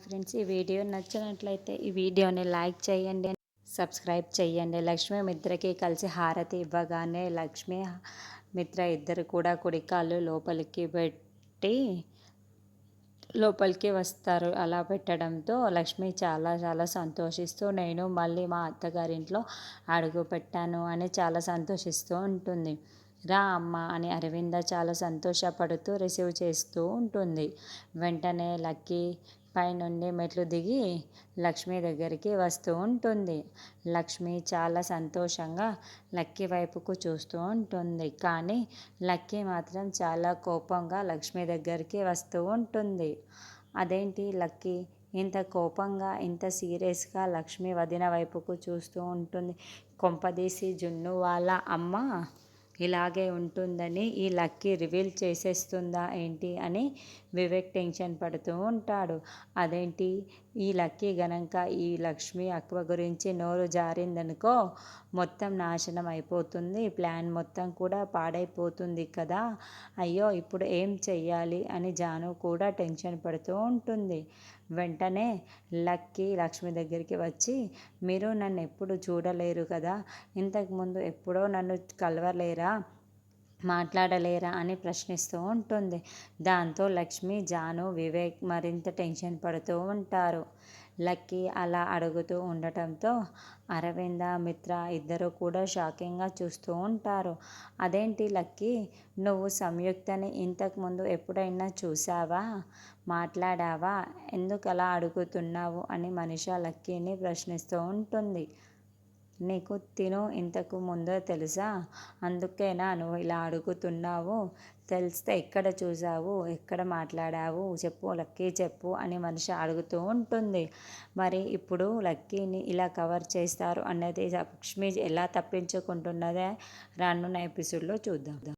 Friends, ఈ video నచ్చినట్లయితే ఈ వీడియోని లైక్ చేయండి, సబ్స్క్రైబ్ చేయండి. లక్ష్మి మిత్రకి కలిసి హారతి ఇవ్వగానే లక్ష్మి మిత్ర ఇద్దరు కూడా కుడికాళ్ళు లోపలికి పెట్టి లోపలికి వస్తారు. అలా పెట్టడంతో లక్ష్మి చాలా చాలా సంతోషిస్తూ నేను మళ్ళీ మా అత్తగారింట్లో అడుగు పెట్టాను అని చాలా సంతోషిస్తూ ఉంటుంది. రా అమ్మ అని అరవింద చాలా సంతోషపడుతూ రిసీవ్ చేస్తూ ఉంటుంది. వెంటనే లక్కీ పైనుండి మెట్లు దిగి లక్ష్మి దగ్గరికి వస్తూ ఉంటుంది. లక్ష్మి చాలా సంతోషంగా లక్కీ వైపుకు చూస్తూ ఉంటుంది. కానీ లక్కీ మాత్రం చాలా కోపంగా లక్ష్మి దగ్గరికి వస్తూ ఉంటుంది. అదేంటి లక్కీ ఇంత కోపంగా ఇంత సీరియస్గా లక్ష్మి వదిన వైపుకు చూస్తూ ఉంటుంది? కొంపదీసి జున్ను వాళ్ళ అమ్మ ఇలాగే ఉంటుందని ఈ లక్కీ రివీల్ చేసేస్తుందా ఏంటి అని వివేక్ టెన్షన్ పడుతూ ఉంటాడు. అదేంటి ఈ లక్కీ గనక ఈ లక్ష్మి అక్వ గురించి నోరు జారిందనుకో మొత్తం నాశనం అయిపోతుంది, ప్లాన్ మొత్తం కూడా పాడైపోతుంది కదా. అయ్యో ఇప్పుడు ఏం చెయ్యాలి అని జాను కూడా టెన్షన్ పడుతూ ఉంటుంది. వెంటనే లక్కీ లక్ష్మి దగ్గరికి వచ్చి, మీరు నన్ను ఎప్పుడు చూడలేరు కదా, ఇంతకుముందు ఎప్పుడో నన్ను కలవలేరా, మాట్లాడలేరా అని ప్రశ్నిస్తూ ఉంటుంది. దాంతో లక్ష్మి, జాను, వివేక్ మరింత టెన్షన్ పడుతూ ఉంటారు. లక్కీ అలా అడుగుతూ ఉండటంతో అరవింద మిత్ర ఇద్దరు కూడా షాకింగ్గా చూస్తూ ఉంటారు. అదేంటి లక్కీ, నువ్వు సంయుక్తని ఇంతకుముందు ఎప్పుడైనా చూసావా, మాట్లాడావా, ఎందుకు అలా అడుగుతున్నావు అని మనీషా లక్కీని ప్రశ్నిస్తూ ఉంటుంది. నీకు తిను ఇంతకు ముందే తెలుసా, అందుకేనా నువ్వు ఇలా అడుగుతున్నావు, తెలిస్తే ఎక్కడ చూసావు, ఎక్కడ మాట్లాడావు చెప్పు లక్కీ చెప్పు అని మనిషి అడుగుతూ ఉంటుంది. మరి ఇప్పుడు లక్కీని ఇలా కవర్ చేస్తారు అన్నది లక్ష్మి ఎలా తప్పించుకుంటున్నదే రానున్న ఎపిసోడ్లో చూద్దాం.